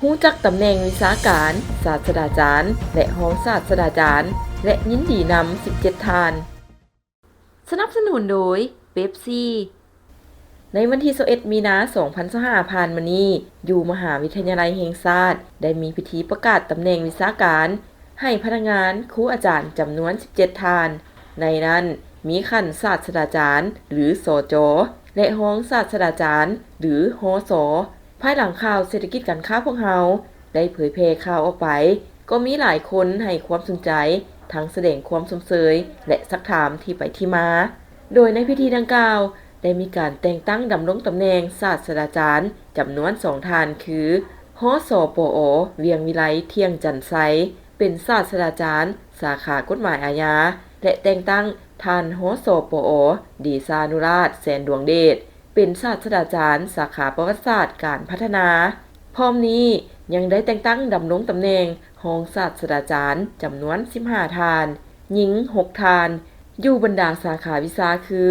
รู้จักตำแหน่งวิชาการศาสตราจารย์และรองศาสตราจารย์และยินดีนำ17ท่านสนับสนุนโดยเป๊ปซี่ในวันที่21มีนาคม2025ผ่านมานี้อยู่มหาวิทยาลัยแห่งชาติได้มีพิธีประกาศตำแหน่งวิชาการให้พนักงานครูอาจารย์จำนวน17ท่านในนั้นมีขั้นศาสตราจารย์หรือสจและรองศาสตราจารย์หรือหสภายหลังข่าวเศรษฐกิจการค้าพวกเราได้เผยแพร่ข่าวออกไปก็มีหลายคนให้ความสนใจทั้งแสดงความสงสัยและซักถามที่ไปที่มาโดยในพิธีดังกล่าวได้มีการแต่งตั้งดำรงตำแหน่งศาสตราจารย์จำนวน2ท่านคือหสปอเวียงวิไลเที่ยงจันทร์ไซเป็นศาสตราจารย์สาขากฎหมายอาญาและแต่งตั้งท่านหสปอดีซานุราชแสนดวงเดชเป็นศาสตราจารย์สาขาประวัติศาสตร์การพัฒนาพร้อมนี้ยังได้แต่งตั้งดำรงตำแหน่งรองศาสตราจารย์จำนวน15ท่านหญิง6ท่านอยู่บรรดาสาขาวิชาคือ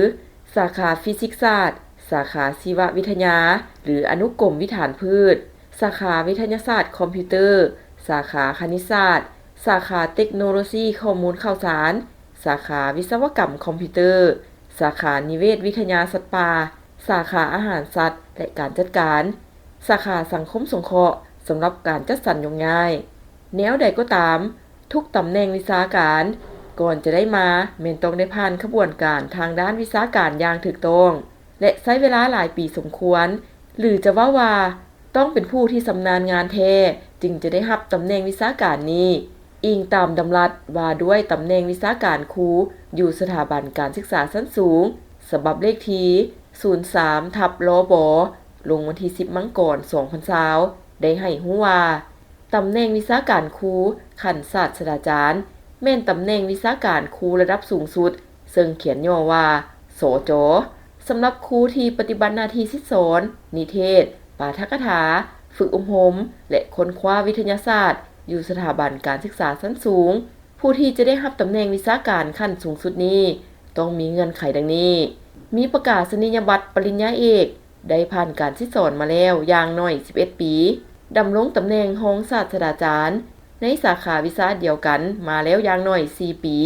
สาขาฟิสิกส์ศาสตร์สาขาชีววิทยาหรืออนุกรมวิถีพืชสาขาวิทยาศาสตร์คอมพิวเตอร์สาขาคณิตศาสตร์สาขาเทคโนโลยีข้อมูลข่าวสารสาขาวิศวกรรมคอมพิวเตอร์สาขานิเวศวิทยาสัตว์ป่าสาขาอาหารสัตว์และการจัดการสาขาสังคมสงเคราะห์สำหรับการจัดสรรยงง่ายแนวใดก็ตามทุกตำแหน่งวิชาการก่อนจะได้มาแม่นต้องได้ผ่านขบวนการทางด้านวิชาการอย่างถูกต้องและใช้เวลาหลายปีสมควรหรือจะว่าต้องเป็นผู้ที่ชำนาญงานแท้จึงจะได้รับตำแหน่งวิชาการนี้อิงตามดำรัสว่าด้วยตำแหน่งวิชาการครูอยู่สถาบันการศึกษาชั้นสูงฉบับเลขที่03/ลบลงวันที่10มังกร2020ได้ให้รู้ว่าตำแหน่งวิชาการครูขั้นศาสตราจารย์แม่นตำแหน่งวิชาการครูระดับสูงสุดซึ่งเขียนย่อว่าสจสำหรับครูที่ปฏิบัติหน้าที่สิสอนนิเทศปาฐกถาฝึกอบรมและค้นคว้าวิทยาศาสตร์อยู่สถาบันการศึกษาชั้นสูงผู้ที่จะได้รับตำแหน่งวิชาการขั้นสูงสุดนี้ต้องมีเงื่อนไขดังนี้มีประกาศนียบัตรปริญญาเอกได้ผ่านการสิสอนมาแล้วอย่างน้อย11ปีดำรงตำแหน่งรองศาสตราจารย์ในสาขาวิชาเดียวกันมาแล้วอย่างน้อย4ปี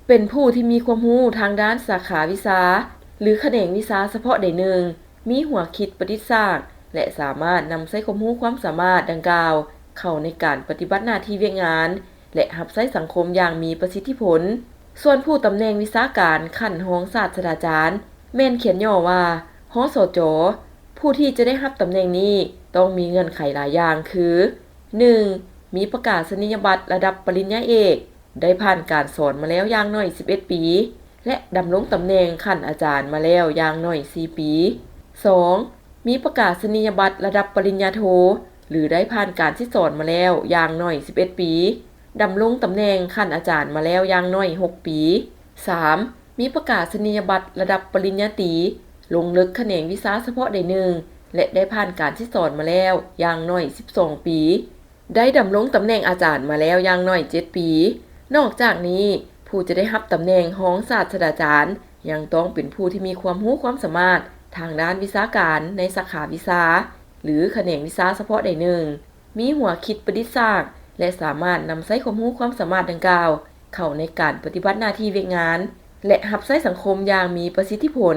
เป็นผู้ที่มีความรู้ทางด้านสาขาวิชาหรือแขนงวิชาเฉพาะใดหนึ่งมีหัวคิดประดิษฐ์สร้างและสามารถนำใช้ความรู้ความสามารถดังกล่าวเข้าในการปฏิบัติหน้าที่เวียกงานและรับใช้สังคมอย่างมีประสิทธิผลส่วนผู้ตำแหน่งวิชาการขั้นรองศาสตราจารย์แม่นเขียนย่อว่าหสจผู้ที่จะได้รับตำแหน่งนี้ต้องมีเงื่อนไขหลายอย่างคือ 1. มีประกาศนียบัตรระดับปริญญาเอกได้ผ่านการสอนมาแล้วอย่างน้อย11ปีและดำรงตำแหน่งขั้นอาจารย์มาแล้วอย่างน้อย4ปี 2. มีประกาศนียบัตรระดับปริญญาโทหรือได้ผ่านการที่สอนมาแล้วอย่างน้อย11ปีดำรงตำแหน่งขั้นอาจารย์มาแล้วอย่างน้อย6ปี 3. มีประกาศนียบัตรระดับปริญญาตรีลงลึกแขนงวิชาเฉพาะใดหนึ่งและได้ผ่านการที่สอนมาแล้วอย่างน้อย12ปีได้ดำรงตำแหน่งอาจารย์มาแล้วอย่างน้อย7ปีนอกจากนี้ผู้จะได้รับตำแหน่งรองศาสตราจารย์ยังต้องเป็นผู้ที่มีความรู้ความสามารถทางด้านวิชาการในสาขาวิชาหรือแขนงวิชาเฉพาะใดหนึ่งมีหัวคิดประดิษฐ์สร้างและสามารถนำใช้ความรู้ความสามารถดังกล่าวเข้าในการปฏิบัติหน้าที่เวียกงานและรับใช้สังคมอย่างมีประสิทธิผล